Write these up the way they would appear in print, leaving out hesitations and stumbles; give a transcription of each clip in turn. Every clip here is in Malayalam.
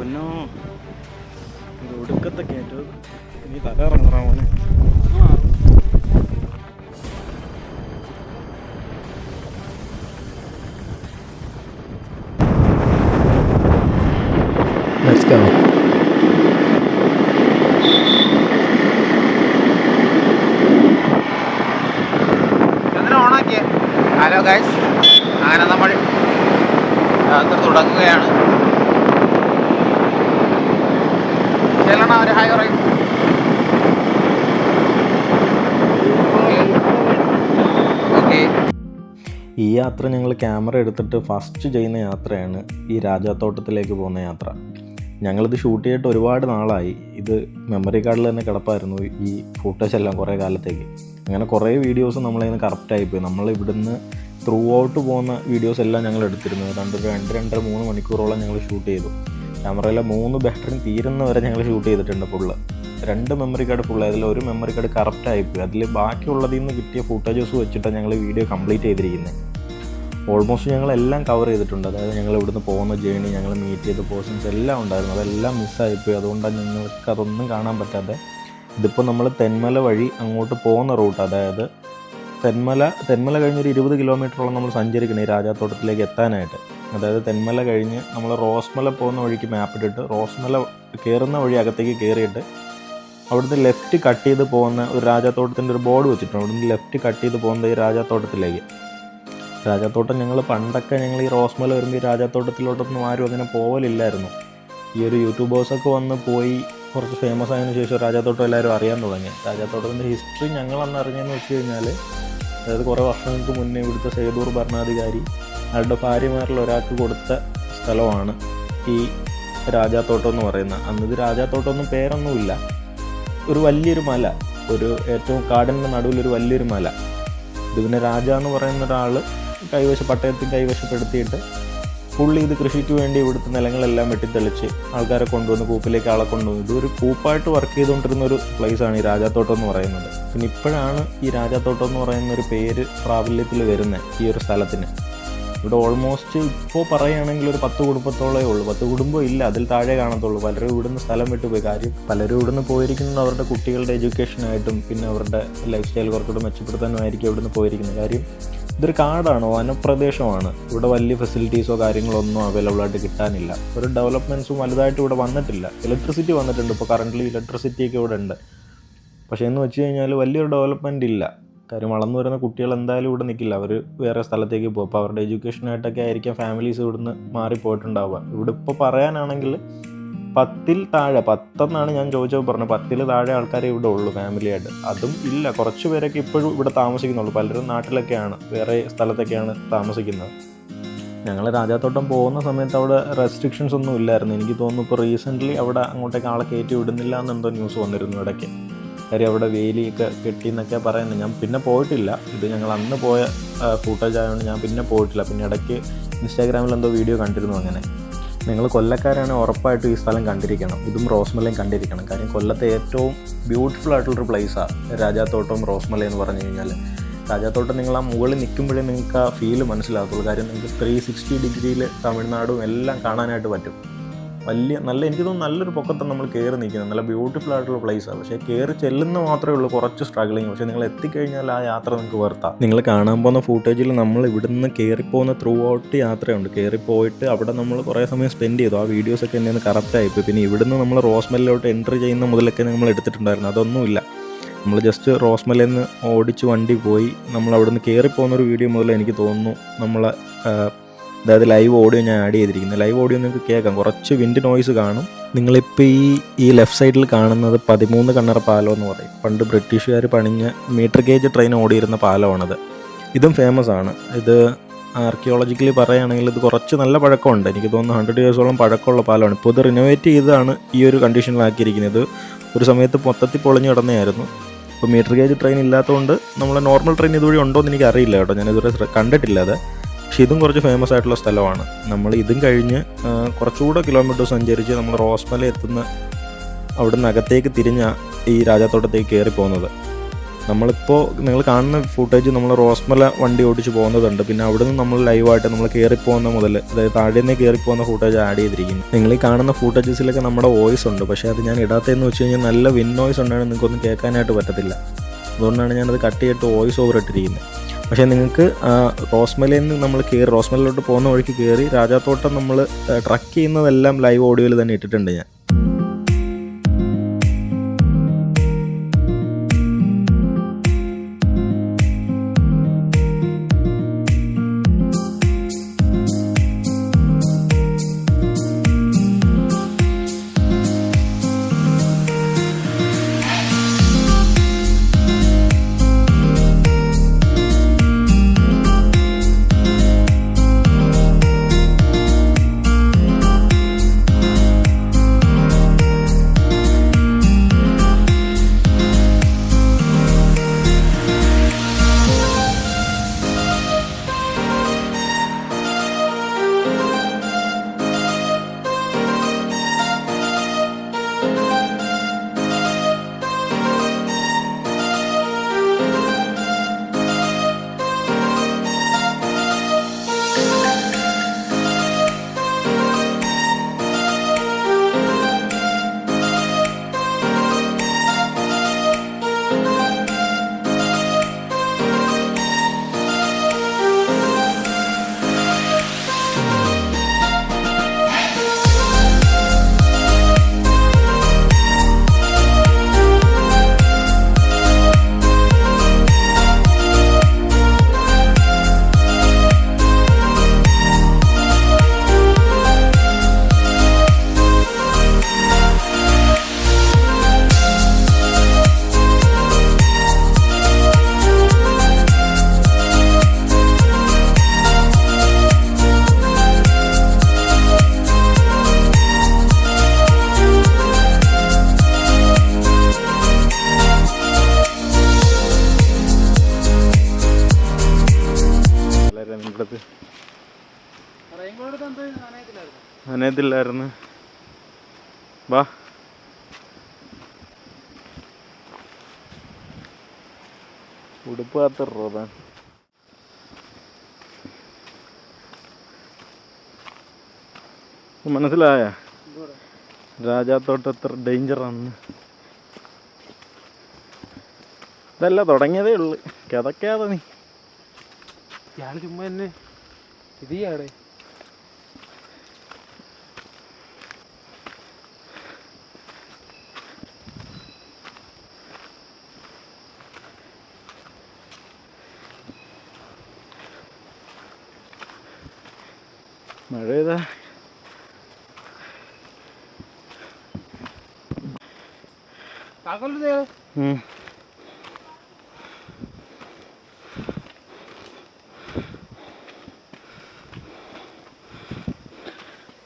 പൊന്നോ, ഇത് ഒടുക്കത്തെ കയറ്റം. ഇനി തകർന്നറാ മോനെ. Let's go. ഓണാക്കിയ ഹലോ ഗൈസ്, അങ്ങനെ നമ്മൾ യാത്ര തുടങ്ങുകയാണ്. ചെല്ലണ ഒരു ഹായ് പറയും. ഓക്കെ, ഈ യാത്ര ഞങ്ങൾ ക്യാമറ എടുത്തിട്ട് ഫസ്റ്റ് ചെയ്യുന്ന യാത്രയാണ് ഈ രാജാത്തോട്ടത്തിലേക്ക് പോകുന്ന യാത്ര. ഞങ്ങളിത് ഷൂട്ട് ചെയ്തിട്ട് ഒരുപാട് നാളായി. ഇത് മെമ്മറി കാർഡിൽ തന്നെ കിടപ്പായിരുന്നു ഈ ഫുട്ടേജ് എല്ലാം കുറേ കാലത്തേക്ക്. അങ്ങനെ കുറേ വീഡിയോസ് നമ്മളതിന് കറക്റ്റായിപ്പോയി. നമ്മൾ ഇവിടുന്ന് ത്രൂ ഔട്ട് പോകുന്ന വീഡിയോസ് എല്ലാം ഞങ്ങൾ എടുത്തിരുന്നു. 2-3 മണിക്കൂറോളം ഞങ്ങൾ ഷൂട്ട് ചെയ്തു. ക്യാമറയിലെ 3 ബാറ്ററി തീരുന്നവരെ ഞങ്ങൾ ഷൂട്ട് ചെയ്തിട്ടുണ്ട് ഫുള്ള്. 2 മെമ്മറി കാർഡ് ഫുള്ള്, അതിൽ ഒരു മെമ്മറി കാർഡ് കറക്റ്റായിപ്പോയി. അതിൽ ബാക്കിയുള്ളതിൽ നിന്ന് കിട്ടിയ ഫുട്ടേജസ് വെച്ചിട്ടാണ് ഞങ്ങൾ വീഡിയോ കംപ്ലീറ്റ് ചെയ്തിരിക്കുന്നത്. ഓൾമോസ്റ്റ് ഞങ്ങളെല്ലാം കവർ ചെയ്തിട്ടുണ്ട്. അതായത് ഞങ്ങൾ ഇവിടുന്ന് പോകുന്ന ജേണി, ഞങ്ങൾ മീറ്റ് ചെയ്ത പേഴ്സൺസ് എല്ലാം ഉണ്ടായിരുന്നു. അതെല്ലാം മിസ്സായിപ്പോയി. അതുകൊണ്ടാണ് ഞങ്ങൾക്ക് അതൊന്നും കാണാൻ പറ്റാതെ. ഇതിപ്പോൾ നമ്മൾ തെന്മല വഴി അങ്ങോട്ട് പോകുന്ന റൂട്ട്, അതായത് തെന്മല കഴിഞ്ഞൊരു 20 കിലോമീറ്ററോളം നമ്മൾ സഞ്ചരിക്കണം ഈ രാജാത്തോട്ടത്തിലേക്ക് എത്താനായിട്ട്. അതായത് തെന്മല കഴിഞ്ഞ് നമ്മൾ റോസ്മല പോകുന്ന വഴിക്ക് മാപ്പ് ഇട്ടിട്ട് റോസ്മല കയറുന്ന വഴി അകത്തേക്ക് കയറിയിട്ട് അവിടുന്ന് ലെഫ്റ്റ് കട്ട് ചെയ്ത് പോകുന്ന ഒരു രാജാത്തോട്ടത്തിൻ്റെ ഒരു ബോർഡ് വെച്ചിട്ടുണ്ട്. അവിടുന്ന് ലെഫ്റ്റ് കട്ട് ചെയ്ത് പോകുന്നത് ഈ രാജാത്തോട്ടത്തിലേക്ക്. രാജാത്തോട്ടം പണ്ടൊക്കെ ഞങ്ങൾ ഈ റോസ്മല വരുമ്പോൾ ഈ രാജാത്തോട്ടത്തിലോട്ടൊന്നും ആരും അങ്ങനെ പോകലില്ലായിരുന്നു. ഈ ഒരു യൂട്യൂബേഴ്സൊക്കെ വന്ന് പോയി കുറച്ച് ഫേമസ് ആയതിനു ശേഷം രാജാത്തോട്ടം എല്ലാവരും അറിയാൻ തുടങ്ങി. രാജാത്തോട്ടത്തിൻ്റെ ഹിസ്റ്ററി ഞങ്ങളന്ന് അറിഞ്ഞതെന്ന് വെച്ച് കഴിഞ്ഞാൽ, അതായത് കുറേ വർഷങ്ങൾക്ക് മുന്നേ ഇവിടുത്തെ സേതൂർ ഭരണാധികാരി അയാളുടെ ഭാര്യമാരിൽ ഒരാൾക്ക് കൊടുത്ത സ്ഥലമാണ് ഈ രാജാത്തോട്ടം എന്ന് പറയുന്നത്. അന്നിത് രാജാത്തോട്ടമൊന്നും പേരൊന്നുമില്ല. ഒരു വലിയൊരു മല, ഒരു ഏറ്റവും കാടിൻ്റെ നടുവിലൊരു വലിയൊരു മല. ഇത് പിന്നെ രാജ എന്ന് പറയുന്ന ഒരാൾ പട്ടയത്തിൽ കൈവശപ്പെടുത്തിയിട്ട് പുള്ളി ഇത് കൃഷിക്ക് വേണ്ടി ഇവിടുത്തെ നിലങ്ങളെല്ലാം വെട്ടിത്തെളിച്ച് ആൾക്കാരെ കൊണ്ടുവന്ന് കൂപ്പിലേക്ക് ആളെ കൊണ്ടുവന്നു. ഇതൊരു കൂപ്പായിട്ട് വർക്ക് ചെയ്തുകൊണ്ടിരുന്ന ഒരു പ്ലേസാണ് ഈ രാജാത്തോട്ടം എന്ന് പറയുന്നത്. പിന്നെ ഇപ്പോഴാണ് ഈ രാജാത്തോട്ടം എന്ന് പറയുന്ന ഒരു പേര് പ്രാബല്യത്തിൽ വരുന്നത് ഈ ഒരു സ്ഥലത്തിന്. ഇവിടെ ഓൾമോസ്റ്റ് ഇപ്പോൾ പറയുകയാണെങ്കിൽ ഒരു 10 കുടുംബത്തോളമേ ഉള്ളൂ. 10 കുടുംബം ഇല്ല, അതിൽ താഴെ കാണത്തുള്ളൂ. പലരും ഇവിടുന്ന് സ്ഥലം വിട്ടുപോയി. കാര്യം പലരും ഇവിടുന്ന് പോയിരിക്കുന്നത് അവരുടെ കുട്ടികളുടെ എഡ്യൂക്കേഷനായിട്ടും പിന്നെ അവരുടെ ലൈഫ് സ്റ്റൈൽ കുറച്ചുകൂടെ മെച്ചപ്പെടുത്താനുമായിരിക്കും ഇവിടുന്ന് പോയിരിക്കുന്നത്. കാര്യം ഇതൊരു കാടാണ്, വനപ്രദേശമാണ്. ഇവിടെ വലിയ ഫെസിലിറ്റീസോ കാര്യങ്ങളോ ഒന്നും അവൈലബിൾ ആയിട്ട് കിട്ടാനില്ല. ഒരു ഡെവലപ്മെൻറ്റ്സും വലുതായിട്ട് ഇവിടെ വന്നിട്ടില്ല. ഇലക്ട്രിസിറ്റി വന്നിട്ടുണ്ട്, ഇപ്പോൾ കറൻ്റ് ഇലക്ട്രിസിറ്റിയൊക്കെ ഇവിടെ ഉണ്ട്. പക്ഷേ എന്ന് വെച്ച് കഴിഞ്ഞാൽ വലിയൊരു ഡെവലപ്മെൻറ്റ് ഇല്ല. കാര്യം വളർന്നു വരുന്ന കുട്ടികൾ എന്തായാലും ഇവിടെ നിൽക്കില്ല, അവർ വേറെ സ്ഥലത്തേക്ക് പോകും. അപ്പോൾ അവരുടെ എഡ്യൂക്കേഷനായിട്ടൊക്കെ ആയിരിക്കും ഫാമിലീസ് ഇവിടുന്ന് മാറിപ്പോയിട്ടുണ്ടാവുക. ഇവിടെ ഇപ്പോൾ പറയാനാണെങ്കിൽ 10-ൽ താഴെ, 10 എന്നാണ് ഞാൻ ചോദിച്ചപ്പോൾ പറഞ്ഞത്, 10-ൽ താഴെ ആൾക്കാരെ ഇവിടെ ഉള്ളൂ ഫാമിലിയായിട്ട്. അതും ഇല്ല, കുറച്ച് പേരൊക്കെ ഇപ്പോഴും ഇവിടെ താമസിക്കുന്നുള്ളൂ. പലരും നാട്ടിലൊക്കെയാണ്, വേറെ സ്ഥലത്തൊക്കെയാണ് താമസിക്കുന്നത്. ഞങ്ങൾ രാജാത്തോട്ടം പോകുന്ന സമയത്ത് അവിടെ റെസ്ട്രിക്ഷൻസ് ഒന്നും ഇല്ലായിരുന്നു. എനിക്ക് തോന്നുന്നു ഇപ്പോൾ റീസെൻ്റ്ലി അവിടെ അങ്ങോട്ടേക്ക് ആളെ കയറ്റി വിടുന്നില്ല എന്നെന്തോ ന്യൂസ് വന്നിരുന്നു ഇടയ്ക്ക്. കാര്യം അവിടെ വേലിയൊക്കെ കെട്ടിയെന്നൊക്കെ പറയുന്നത്. ഞാൻ പിന്നെ പോയിട്ടില്ല. ഇത് ഞങ്ങൾ അന്ന് പോയ ഫുട്ടേജ് ആയതുകൊണ്ട് ഞാൻ പിന്നെ പോയിട്ടില്ല. പിന്നെ ഇടയ്ക്ക് ഇൻസ്റ്റാഗ്രാമിൽ എന്തോ വീഡിയോ കണ്ടിരുന്നു. അങ്ങനെ നിങ്ങൾ കൊല്ലക്കാരാണെങ്കിൽ ഉറപ്പായിട്ടും ഈ സ്ഥലം കണ്ടിരിക്കണം. ഇതും റോസ്മലയും കണ്ടിരിക്കണം. കാര്യം കൊല്ലത്തെ ഏറ്റവും ബ്യൂട്ടിഫുൾ ആയിട്ടുള്ളൊരു പ്ലേസാണ് രാജാത്തോട്ടം റോസ്മല എന്ന് പറഞ്ഞു കഴിഞ്ഞാൽ. രാജാത്തോട്ടം നിങ്ങൾ ആ മുകളിൽ നിൽക്കുമ്പോഴേ നിങ്ങൾക്ക് ആ ഫീല് മനസ്സിലാകത്തുള്ളൂ. കാര്യം നിങ്ങൾക്ക് 360 ഡിഗ്രിയിൽ തമിഴ്നാടും എല്ലാം കാണാനായിട്ട് പറ്റും. എനിക്ക് തോന്നുന്നു നല്ലൊരു പൊക്കത്താണ് നമ്മൾ കയറി നിൽക്കുന്നത്. നല്ല ബ്യൂട്ടിഫുൾ ആയിട്ടുള്ള പ്ലേസാണ്. പക്ഷേ കയറി ചെല്ലുന്ന മാത്രമേ ഉള്ളൂ കുറച്ച് സ്ട്രഗ്ലിങ്. പക്ഷേ നിങ്ങൾ എത്തിക്കഴിഞ്ഞാൽ ആ യാത്ര നിങ്ങൾക്ക് വെറുത്താണ്. നിങ്ങൾ കാണാൻ പോകുന്ന ഫുട്ടേജിൽ നമ്മൾ ഇവിടുന്ന് കയറിപ്പോകുന്ന ത്രൂ ഔട്ട് യാത്രയുണ്ട്. കയറിപ്പോയിട്ട് അവിടെ നമ്മൾ കുറേ സമയം സ്പെൻഡ് ചെയ്തു. ആ വീഡിയോസൊക്കെ എൻ്റെ നിന്ന് കറക്റ്റായിപ്പോയി. പിന്നെ ഇവിടുന്ന് നമ്മൾ റോസ്മലയിലോട്ട് എൻട്രി ചെയ്യുന്ന മുതലൊക്കെ നമ്മൾ എടുത്തിട്ടുണ്ടായിരുന്നു. അതൊന്നുമില്ല. നമ്മൾ ജസ്റ്റ് റോസ്മലയിൽ നിന്ന് ഓടിച്ച് വണ്ടി പോയി നമ്മൾ അവിടുന്ന് കയറിപ്പോകുന്നൊരു വീഡിയോ മുതൽ എനിക്ക് തോന്നുന്നു അതായത് ലൈവ് ഓഡിയോ ഞാൻ ആഡ് ചെയ്തിരിക്കുന്നത്. ലൈവ് ഓഡിയോ നിങ്ങൾക്ക് കേൾക്കാം, കുറച്ച് വിൻഡ് നോയ്സ് കാണും. നിങ്ങളിപ്പോൾ ഈ ലെഫ്റ്റ് സൈഡിൽ കാണുന്നത് 13 കണ്ണറ പാലം എന്ന് പറയും. പണ്ട് ബ്രിട്ടീഷുകാർ പണിഞ്ഞ മീറ്റർ ഗേജ് ട്രെയിൻ ഓടിയിരുന്ന പാലമാണത്. ഇതും ഫേമസ് ആണ്. ഇത് ആർക്കിയോളജിക്കലി പറയുകയാണെങ്കിൽ ഇത് കുറച്ച് നല്ല പഴക്കമുണ്ട്. എനിക്ക് തോന്നുന്നു 100 ഇയേഴ്സോളം പഴക്കമുള്ള പാലമാണ്. ഇപ്പോൾ ഇത് റിനോവേറ്റ് ചെയ്താണ് ഈ ഒരു കണ്ടീഷനിലാക്കിയിരിക്കുന്നത്. ഒരു സമയത്ത് മൊത്തത്തിൽ പൊളിഞ്ഞു കിടന്നതായിരുന്നു. ഇപ്പോൾ മീറ്റർ ഗേജ് ട്രെയിൻ ഇല്ലാത്തതുകൊണ്ട് നമ്മളെ നോർമൽ ട്രെയിൻ ഇതുവഴി ഉണ്ടോ എന്ന് എനിക്കറിയില്ല കേട്ടോ, ഞാനിതുവരെ കണ്ടിട്ടില്ല അത്. പക്ഷേ ഇതും കുറച്ച് ഫേമസ് ആയിട്ടുള്ള സ്ഥലമാണ്. നമ്മൾ ഇതും കഴിഞ്ഞ് കുറച്ചുകൂടെ കിലോമീറ്റർ സഞ്ചരിച്ച് നമ്മൾ റോസ്മല എത്തുന്ന അവിടുന്ന് അകത്തേക്ക് തിരിഞ്ഞ ഈ രാജാത്തോട്ടത്തേക്ക് കയറി പോകുന്നത്. നമ്മളിപ്പോൾ നിങ്ങൾ കാണുന്ന ഫുട്ടേജ് നമ്മൾ റോസ്മല വണ്ടി ഓടിച്ച് പോകുന്നതുണ്ട്. പിന്നെ അവിടെ നിന്ന് നമ്മൾ ലൈവായിട്ട് നമ്മൾ കയറിപ്പോകുന്ന മുതൽ, അതായത് താഴെ നിന്ന് കയറിപ്പോകുന്ന ഫുട്ടേജ് ആഡ് ചെയ്തിരിക്കുന്നു. നിങ്ങൾ ഈ കാണുന്ന ഫുട്ടേജസിലൊക്കെ നമ്മുടെ വോയിസ് ഉണ്ട്. പക്ഷേ അത് ഞാൻ ഇടാത്തതെന്ന് വെച്ച് കഴിഞ്ഞാൽ നല്ല വിൻ നോയ്സ് ഉണ്ടാണ്, നിങ്ങൾക്കൊന്നും കേൾക്കാനായിട്ട് പറ്റത്തില്ല. അതുകൊണ്ടാണ് ഞാനത് കട്ട് ചെയ്തിട്ട് വോയിസ് ഓവർ ഇട്ടിരിക്കുന്നത്. പക്ഷേ നിങ്ങൾക്ക് റോസ്മലയിൽ നിന്ന് നമ്മൾ കയറി റോസ്മലയിലോട്ട് പോകുന്ന വഴിക്ക് കയറി രാജാത്തോട്ടം നമ്മൾ ട്രക്ക് ചെയ്യുന്നതെല്ലാം ലൈവ് ഓഡിയോയിൽ തന്നെ ഇട്ടിട്ടുണ്ട് ഞാൻ. നനയത്തില്ലായിരുന്നു. വാ, ഉടുപ്പ് കാത്തറോതാ. മനസ്സിലായ രാജാത്തോട്ട് എത്ര ഡേഞ്ചറാണ്. ഇതല്ല തുടങ്ങിയതേ ഉള്ളു, കിതക്കാതെ നീ. ഞാൻ ചുമ്മാ എന്നെ ഇതാണ് മഴ പെയ്താ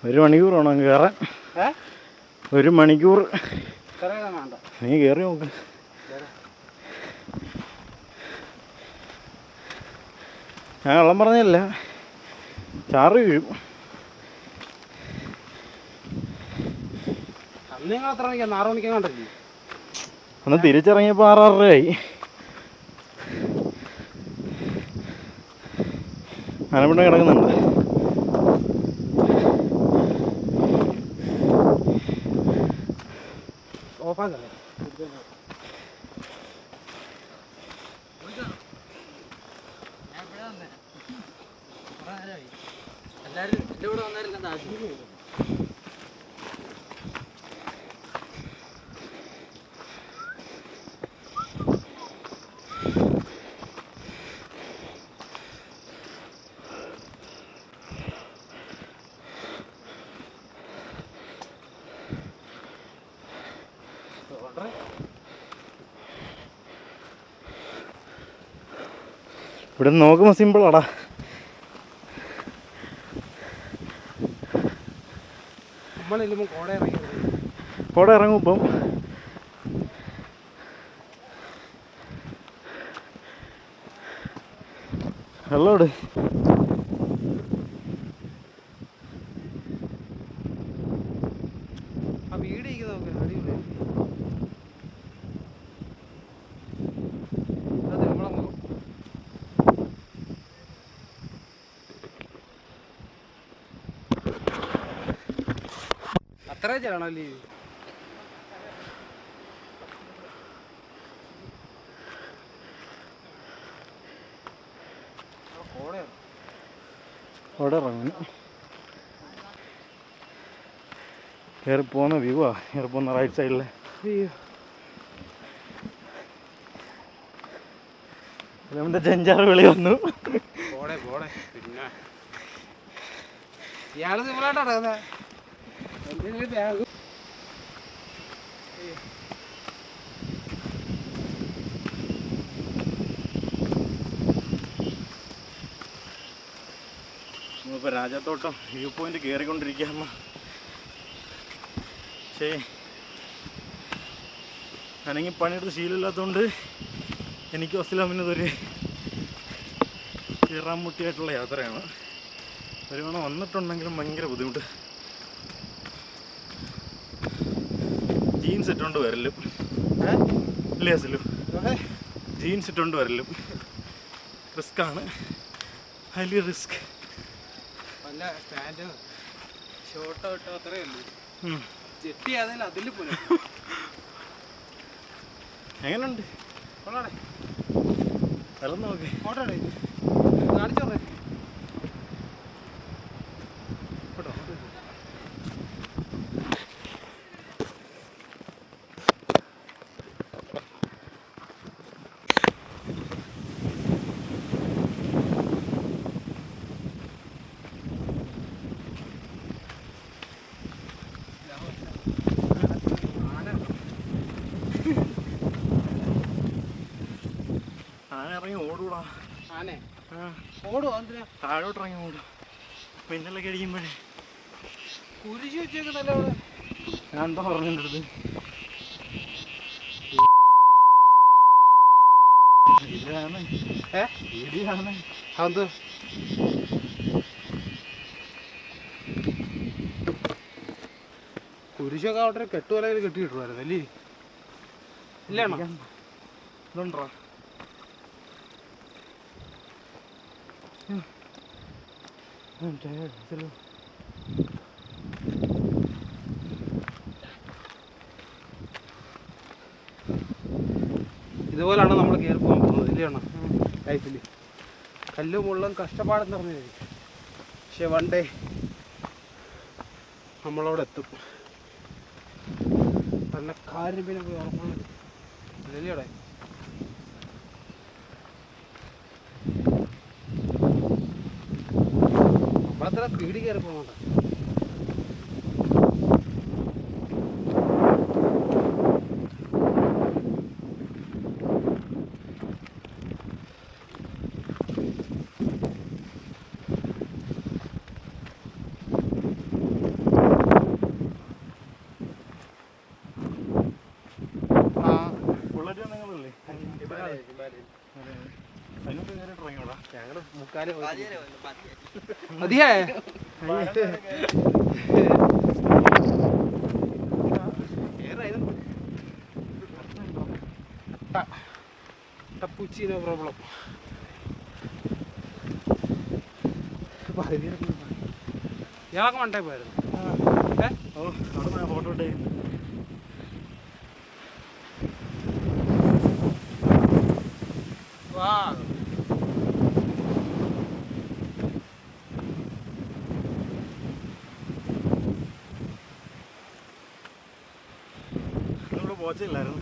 ഒരു മണിക്കൂർ വേണം അങ്ങ് കയറാൻ. 1 മണിക്കൂർ നീ കയറി നോക്ക്. ഞാൻ കള്ളം പറഞ്ഞില്ല, ചാറ് വീഴും. നിങ്ങൾ എത്ര മണിക്കാ? 6 മണിക്കാ കണ്ടില്ലേ? ഒന്ന് തിരിച്ചിറങ്ങിയപ്പോൾ 6:30 ആനപ്പിണ്ട കിടക്കുന്നുണ്ട്. ഓഫാക്കല്ലേ? എല്ലാവരും എൻ്റെ കൂടെ വന്നായിരുന്ന ഇവിടെ നോക്കുമ്പോൾ സിമ്പിളാടാ. കോട ഇറങ്ങും ഇപ്പം. വെള്ളോട് വീട് അടിപൊളി. എത്ര ചെല്ലണല്ലേ? അവിടെ ഇറങ്ങുന്നു. കയറി പോകുന്ന വ്യൂ ആ, കയറി പോകുന്ന റൈറ്റ് സൈഡിലെ നമ്മുടെ ജഞ്ചാറ് വിളി വന്നു. പിന്നെ ഇയാള് സിമ്പിളായിട്ട് നടക്കുന്നത്. നമ്മളിപ്പോൾ രാജാത്തോട്ടം വ്യൂ പോയിന്റ് കയറിക്കൊണ്ടിരിക്കുകയാണ്. പക്ഷേ അനങ്ങി പണിയെടുത്ത് ശീലമില്ലാത്തതുകൊണ്ട് എനിക്ക് അസ്സലാമിനതൊരു കീറാൻ മുട്ടിയായിട്ടുള്ള യാത്രയാണ്. ഒരു തവണ വന്നിട്ടുണ്ടെങ്കിലും ഭയങ്കര ബുദ്ധിമുട്ട്. ജീൻസ് ഇട്ടുകൊണ്ട് വരലും ഇല്ലേ അസലു? ജീൻസ് ഇട്ടുകൊണ്ട് വരലും റിസ്ക്കാണ്, ഹൈലി റിസ്ക്. നല്ല പാൻറ് ഷോർട്ടോ ഇട്ടോ അത്രയേ ഉള്ളൂ. ചെട്ടി ആണെങ്കിലും അതിൽ പോലെ. എങ്ങനെയുണ്ട്? കൊള്ളാടേ, വെള്ളം നോക്കി ഓട്ടോടെ കാണിച്ചോട്ടെ. ആന ഇറങ്ങി ഓടൂടാ. ആനെ ഓടുവോ? എന്തിനാ താഴോട്ട് ഇറങ്ങി ഓടും മിന്നലൊക്കെ അടിക്കുമ്പോഴേ. കുരിശ് വെച്ചേക്കുന്നല്ലേ അവിടെ? ഞാൻ എന്താ പറഞ്ഞതിൻ്റെ അടുത്ത് അത് കുരിശൊക്കെ അവിടെ കെട്ടുപോലെ കെട്ടിയിട്ടുണ്ടായിരുന്നു അല്ലേ? ഇല്ലാണോ? ഇതുണ്ടോ? ഇതുപോലാണ് നമ്മൾ കയറി പോകാൻ പോകുന്നത് ഇല്ലയാണോ ലൈഫിൽ? കല്ലും മുള്ളും കഷ്ടപ്പാടെന്ന് പറഞ്ഞു. പക്ഷെ വൺ ഡേ നമ്മളവിടെ എത്തും. നല്ല കാര്യം പിന്നെ പോയി ഉറപ്പാണ് അല്ലല്ലേടെ? നമ്മളത്ര സ്പീഡിൽ കയറി പോകണ്ട. ഞങ്ങള് മുക്കാല് മതിയേ. ടപ്പുച്ചിനോ പ്രോബ്ലം. ഇയാളൊക്കെ മണ്ടേ പോയായിരുന്നു. ഫോട്ടോ ഇട്ടേ. വാ ഇവിടെ പോച്ചില്ലായിരുന്നു.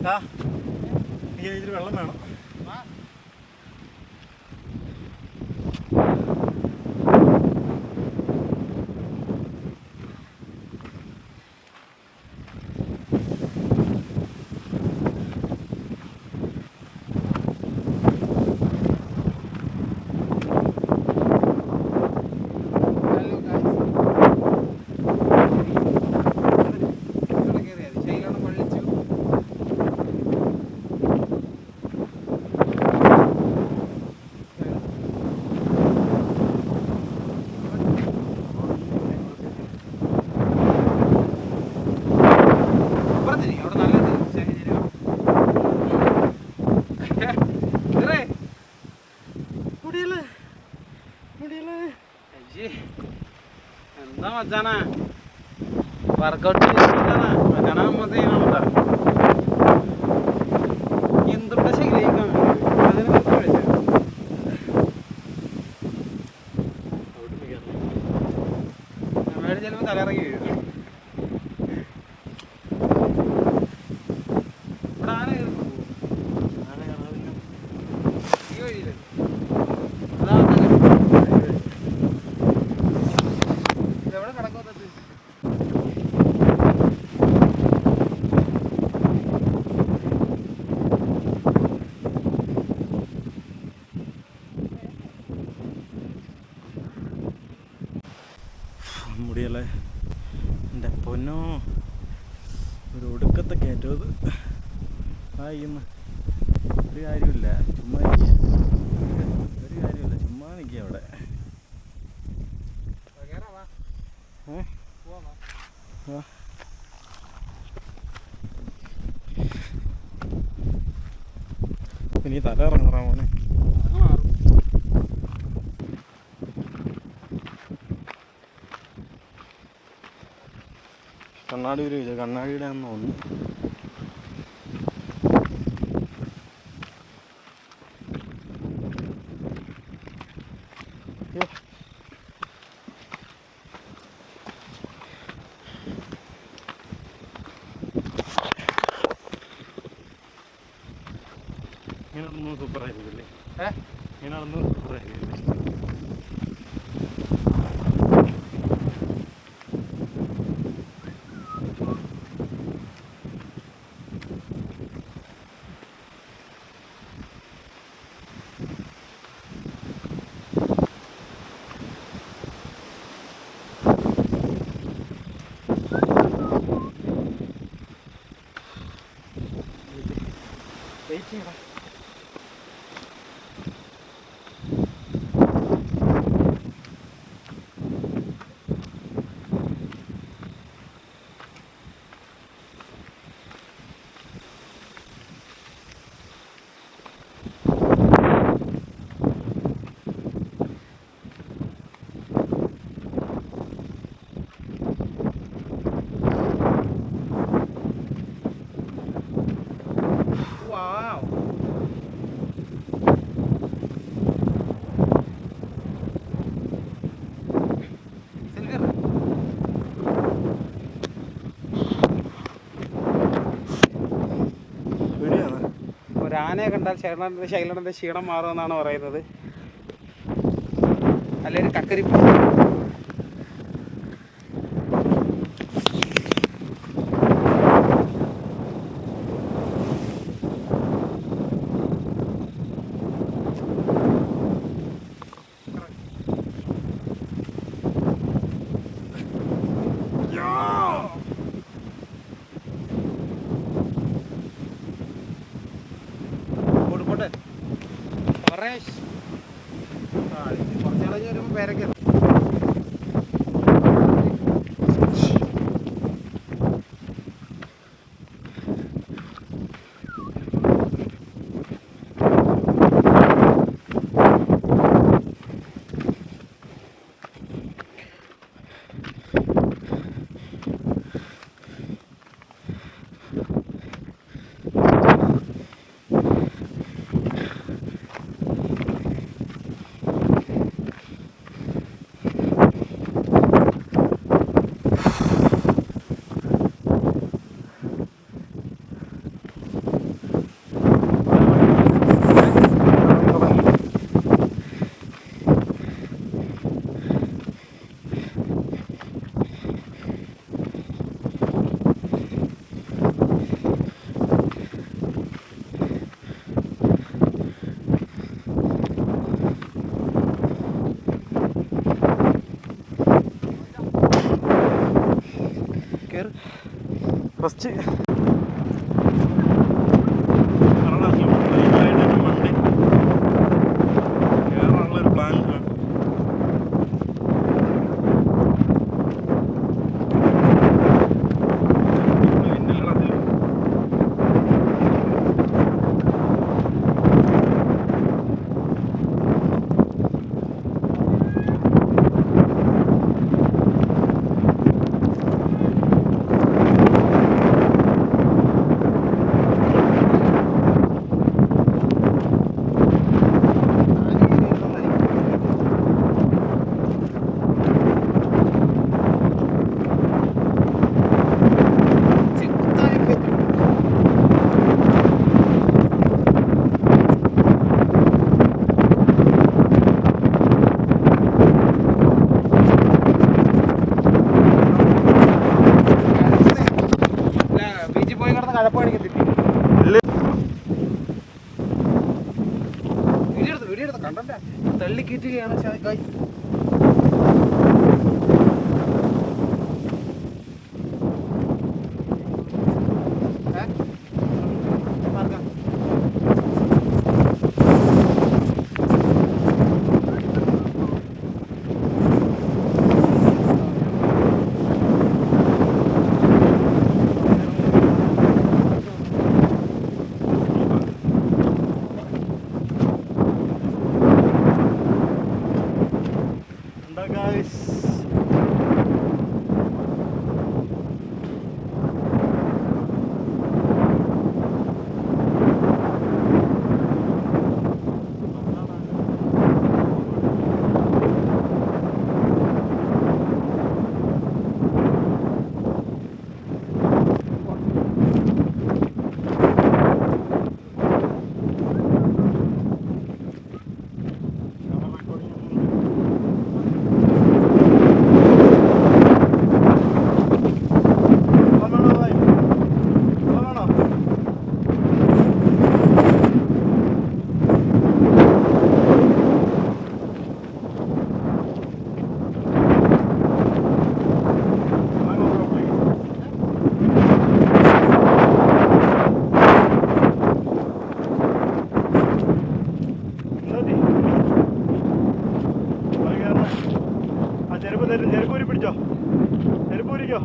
എനിക്ക് ഇച്ചിരി വെള്ളം വേണം. എന്താ മച്ചാനാ വർക്കൗട്ട് മച്ചാനാ നമ്മ ചെയ്യണ എന്തുട്ട ശൈലിയേക്കാ അതിനെ നമ്മളുടെ ചിലപ്പോൾ തലയിറങ്ങി വീഴും. ഇവിടെ ആന കയറി ഈ വഴിയില് എവിടെ കിടക്കുന്നത്? മുടിയല്ലേ എൻ്റെ പൊന്നോ, ഒരു ഒടുക്കത്തെ കയറ്റത്. ഇന്ന് ഒരു കാര്യമില്ല, ചുമ്മാ ഒരു കാര്യമില്ല, ചുമ്മാ നിൽക്കുക അവിടെ. ഇനി തല ഇറങ്ങണ മോനെ. കണ്ണാടി ഒരു ചോദിച്ചാൽ കണ്ണാടിയുടെ ആണെന്ന് തോന്നുന്നു. ഇങ്ങനെ നടന്നു സൂപ്പറായിരിക്കില്ലേ? ഇങ്ങനെ നടന്നു സൂപ്പറായിരിക്കില്ലേ? വെയിറ്റ് ചെയ്യണം. ഒരാനയെ കണ്ടാൽ ശൈലണന്റെ ക്ഷീണം മാറുമെന്നാണ് പറയുന്നത്. അല്ലെങ്കിൽ കക്കരിപ്പ്. കുറച്ച് കളഞ്ഞ് വരുമ്പോൾ പേരൊക്കെ ഫസ്റ്റ് കേറാനുള്ളൊരു പ്ലാൻ ബീച്ചിൽ പോയി കിടന്ന് കഴപ്പാടിക്കത്തില്ല. വീഡിയോ എടുത്ത് കണ്ടല്ലേ തള്ളി കയറ്റുകയാണ് ഗൈസ്. ചെരുപ്പൂരി പിടിച്ചോ, ചെരുപ്പൂരിക്കോ.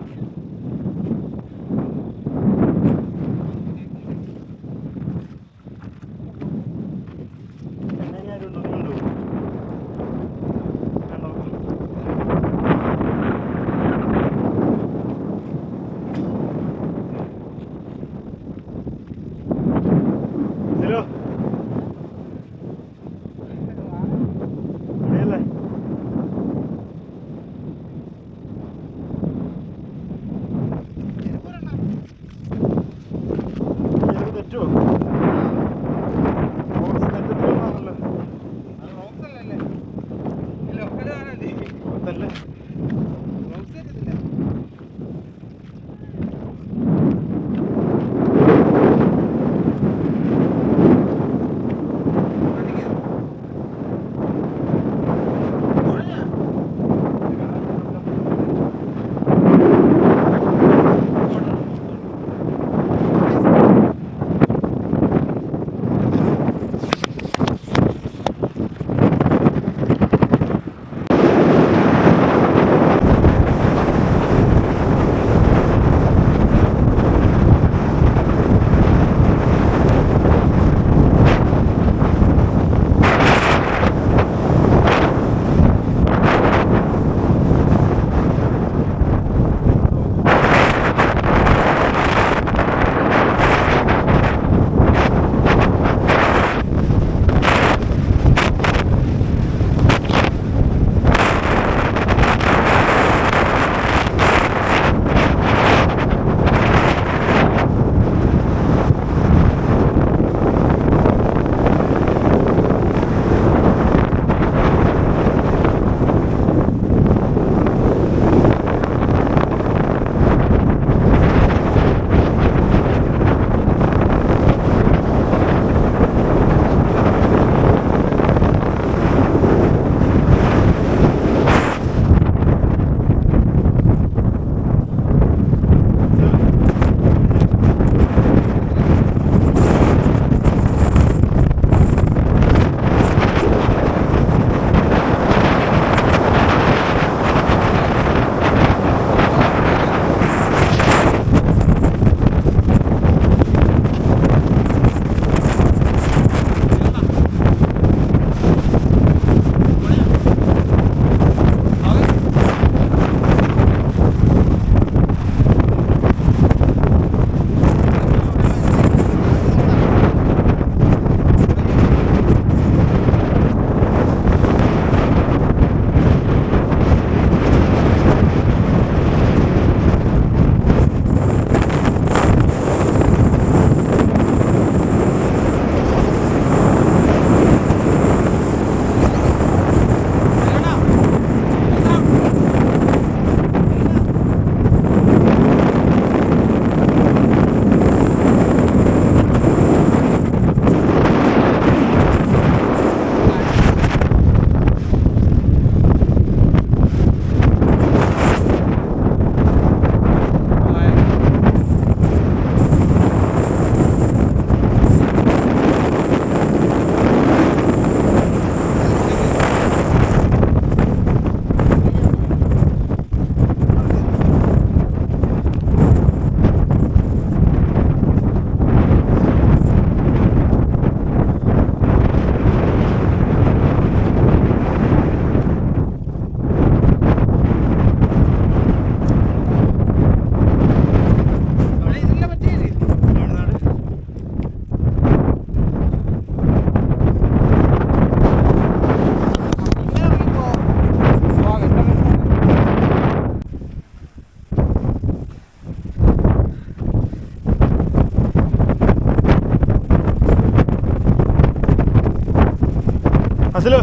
അസിലോ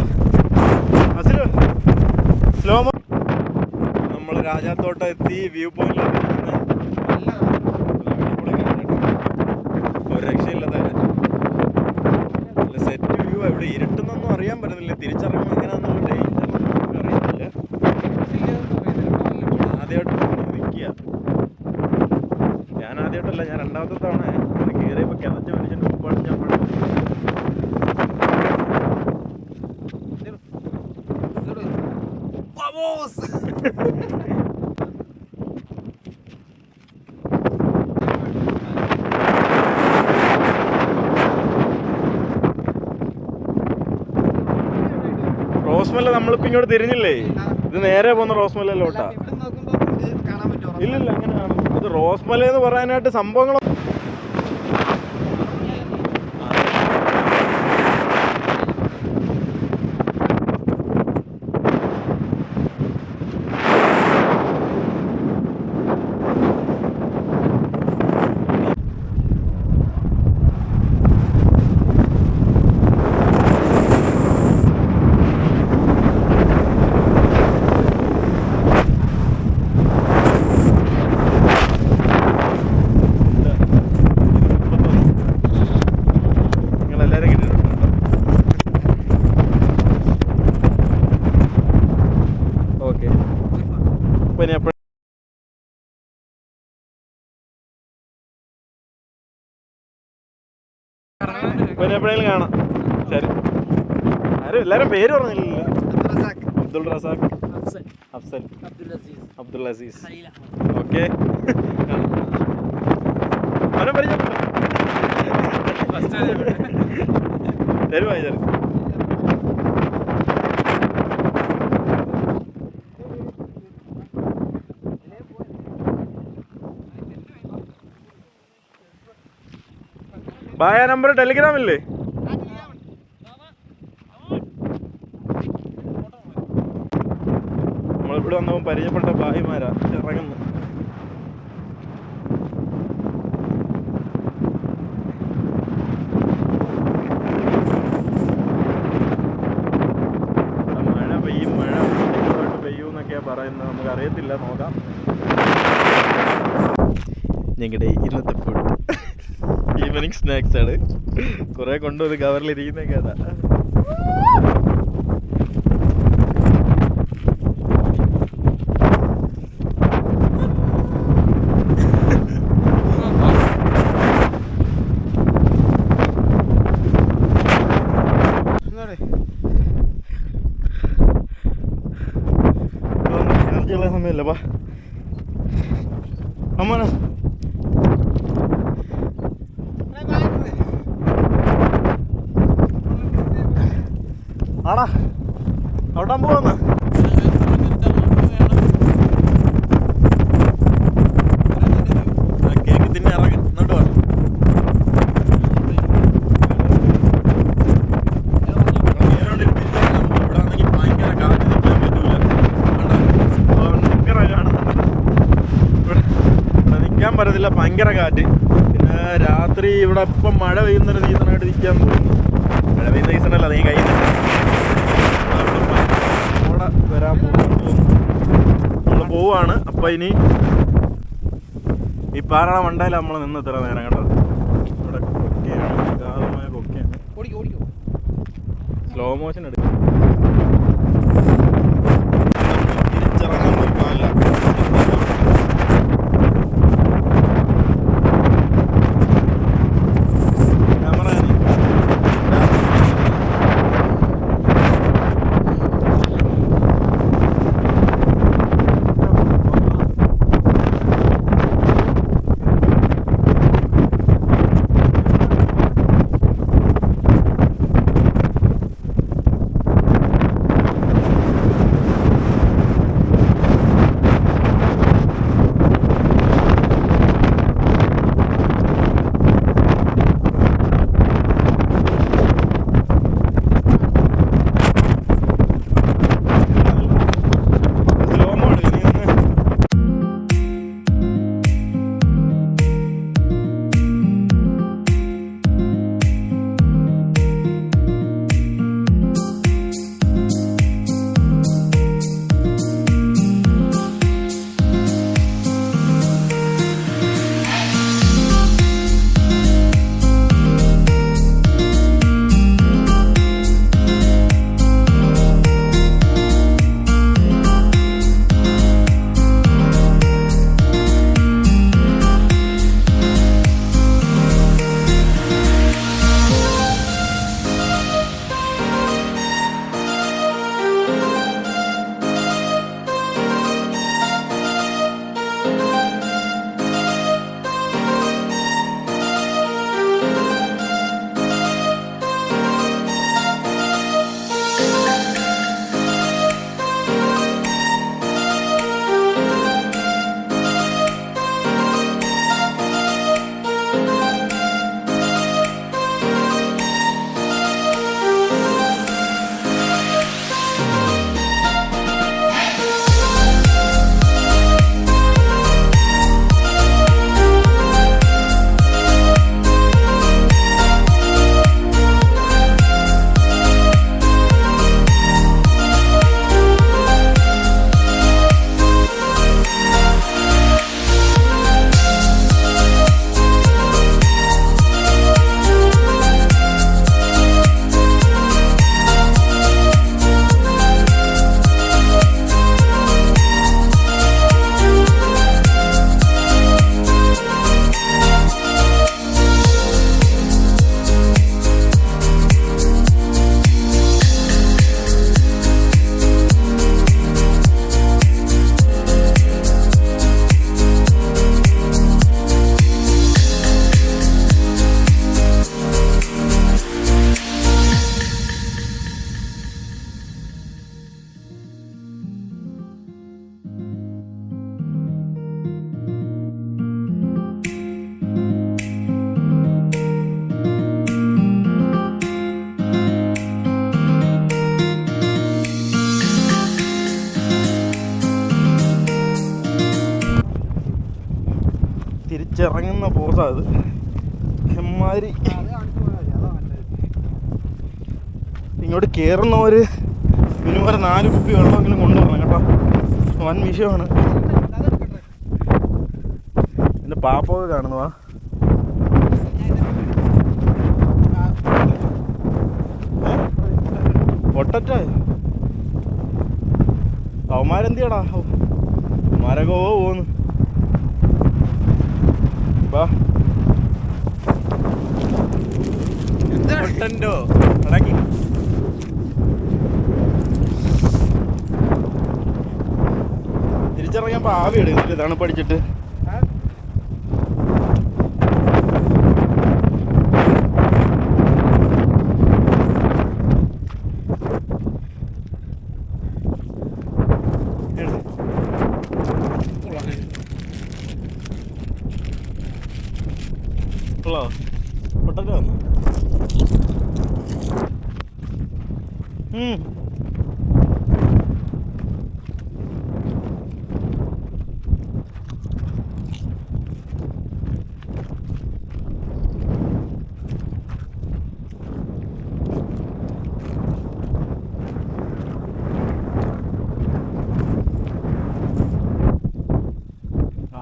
അസിലോ സ്ലോ നമ്മൾ രാജാത്തോട്ടം എത്തി. വ്യൂ പോയിന്റിൽ ഒരു രക്ഷയില്ലാത്ത സെറ്റ് വ്യൂ. ഇവിടെ ഇരുട്ടുന്നൊന്നും അറിയാൻ പറ്റുന്നില്ല. തിരിച്ചറിയുമ്പോൾ എങ്ങനെയാണെന്നുള്ള ഡേഞ്ചർ നമുക്ക് അറിയത്തില്ല. ആദ്യമായിട്ട് നിൽക്കുക. ഞാൻ ആദ്യമായിട്ടല്ല, ഞാൻ രണ്ടാമത്തെ തവണ കയറിയപ്പോൾ കിതച്ച മനുഷ്യൻ്റെ ഉപ്പാണ് ഞാൻ റോസ്മല. നമ്മളിപ്പോൾ ഇങ്ങോട്ട് തിരിഞ്ഞില്ലേ, ഇത് നേരെ പോകുന്ന റോസ്മലയിലോട്ടാ. ഇല്ലില്ല, അങ്ങനെ കാണും. ഇത് റോസ്മല എന്ന് പറയാനായിട്ട് സംഭവങ്ങൾ പിന്നെ എപ്പോഴെങ്കിലും കാണാം. ശരി. ആരും എല്ലാവരും പേര് പറഞ്ഞില്ലല്ലോ. അബ്ദുൾ റസാഖ്, അഫ്സൽ, അബ്ദുൽ അസീസ്. ഓക്കെ, അവനെ പരിചയപ്പെട്ടു. ശരി ഭായി, ശരി. ഭായ നമ്പർ ടെലിഗ്രാമില്ലേ? നമ്മളിവിടെ വന്നപ്പോൾ പരിചയപ്പെട്ട ഭായിമാരാ ഇറങ്ങുന്നു. മഴ പെയ്യും, മഴ പെയ്യും എന്നൊക്കെയാ പറയുന്നത്. നമുക്ക് അറിയത്തില്ല, നോക്കാം. ഞങ്ങളുടെ ഇന്നത്തെ ഫുഡ് ഈവനിങ് സ്നാക്സ് ആണ്. കുറെ കൊണ്ടുവന്ന് കവറിലിരിക്കുന്നൊക്കെ അതാ. എനർജിയുള്ള സമയമല്ലപ്പാ അമ്മ. ആടാ അവിടെ പോവാന്ന്. കേക്ക് തിന്നെ ഇറങ്ങി എന്നിട്ട് വേണം. ഇവിടെ ആണെങ്കിൽ ഭയങ്കര കാറ്റ്, നിൽക്കാൻ പറ്റൂല. ഭയങ്കര കാണുന്നുണ്ട്. ഇവിടെ നിൽക്കാൻ പറ്റത്തില്ല, ഭയങ്കര കാറ്റ്. പിന്നെ രാത്രി ഇവിടെ ഇപ്പം മഴ പെയ്യുന്നൊരു സീസണായിട്ട് നിൽക്കാൻ തോന്നുന്നു. മഴ പെയ്യുന്ന സീസണല്ല, നീ കയ്യിൽ വരാൻ പോകുന്നു. നമ്മൾ പോവാണ്. അപ്പം ഇനി ഈ പാറ മണ്ടയിൽ നമ്മൾ നിന്ന് ഇത്ര നേരം കേട്ടോ. ഇവിടെ കൊക്കയാണ്, അഗാധമായ കൊക്കയാണ്. സ്ലോ മോഷൻ എടുക്കും. തിരിച്ചിറങ്ങാൻ പറ്റില്ല. തിരിച്ചിറങ്ങുന്ന പോസാ അത്. എമ്മാതിരി ഇങ്ങോട്ട് കയറുന്നവർ മിനിമം ഒരു 4 കുപ്പി വെള്ളമെങ്കിലും കൊണ്ടുവരണം കേട്ടോ. വൻ വിഷയമാണ്. എൻ്റെ പാപ്പൊക്കെ കാണുന്നതാ. ഒട്ടറ്റ അവന്മാരെന്തിയാടാ? അവന്മാരൊക്കെ പോന്ന് ബാ. ഒട്ടൻ്റോ അടക്കി തിരിച്ചിറങ്ങിയപ്പോൾ ആവി എടുക്കുന്നില്ല തണുപ്പടിച്ചിട്ട്. പൊട്ടൊക്കെ വന്നു.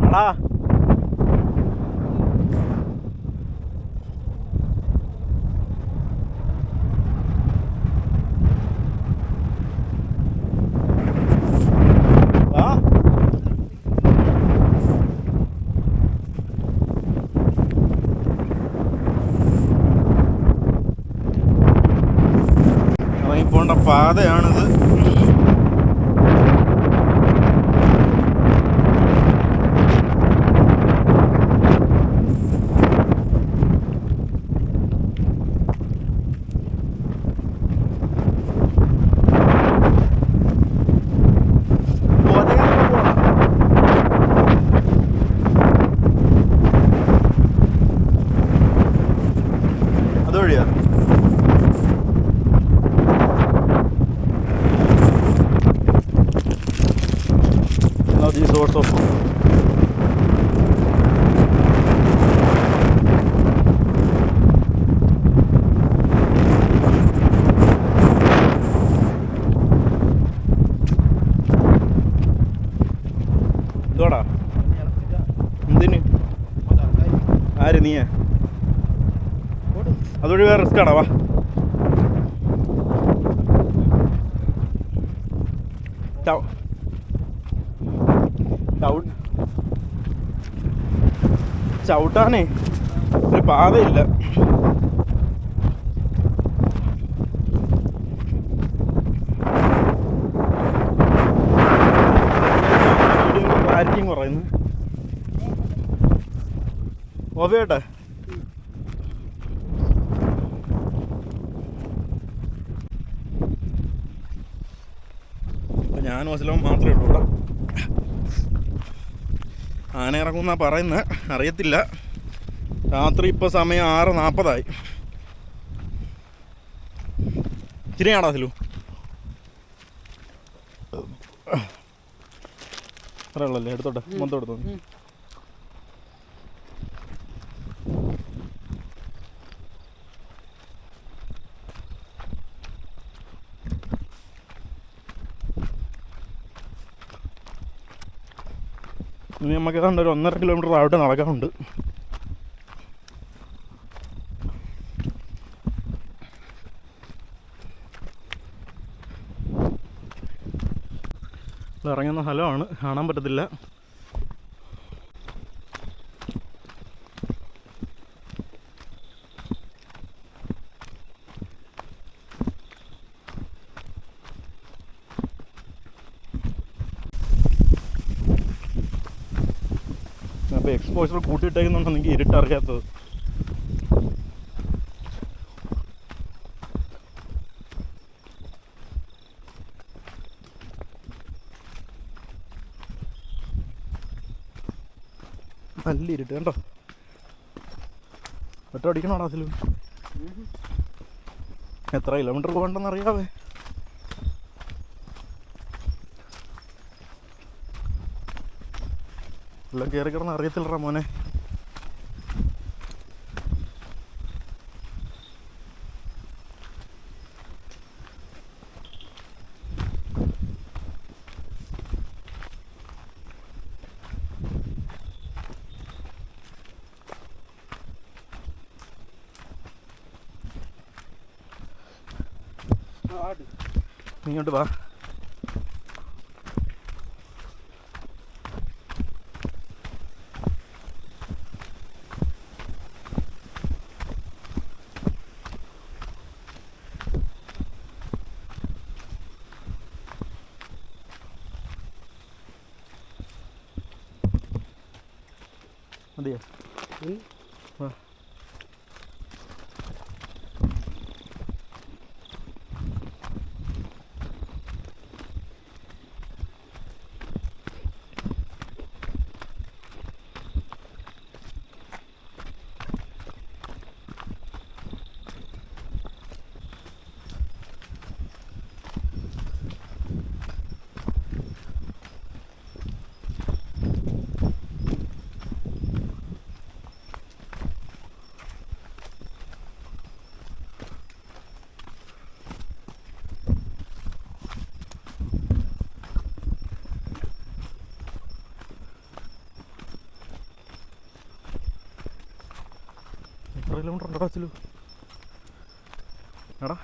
ആടാ ഇറങ്ങിപ്പോണ്ട പാതയാണിത്. അതുവഴിയാ the source of ഇതോടാ എന്തിന് ആര് നീയാ? അതുവഴി വേറെ റിസ്ക് ആടാ. വാ ചവിട്ടാനേ ഒരു പാതയില്ല. ക്ലാരിറ്റിയും കുറയുന്നു. ഓവേട്ടെ ഞാനും അസലവും മാത്രമേ ഉള്ളൂ ഇവിടെ. ആന ഇറങ്ങുമെന്നാണ് പറയുന്നത്, അറിയത്തില്ല. രാത്രി ഇപ്പോൾ സമയം 6:40 ഇച്ചിരിയാണോ അസലു? അറിയുള്ളല്ലേ? എടുത്തോട്ടെ, മൊത്തം എടുത്തോ. ഇനി നമുക്ക് ഏതാണ്ട് ഒരു 1.5 കിലോമീറ്റർ അവിടെ നടക്കാനുണ്ട്. ഇറങ്ങുന്ന സ്ഥലമാണ്, കാണാൻ പറ്റത്തില്ല. അപ്പോൾ എക്സ്പോഷർ കൂട്ടിയിട്ടേക്കുന്നുണ്ടെന്ന് എനിക്ക് ഇരുട്ടറിയാത്തത്. നല്ല ഇരുട്ട് കണ്ടോ. ഒറ്റ അടിക്കണോടാ അതിലും. എത്ര കിലോമീറ്റർ പോകണ്ടെന്ന് അറിയാവേ. എല്ലാം കയറി കിടന്ന് അറിയത്തില്ലടാ മോനെ. നീ ഇങ്ങോട്ട് വാ. മതിയോ? വാ. എത്ര കിലോമീറ്റർ ഉണ്ടോ അച്ഛലു? എടാ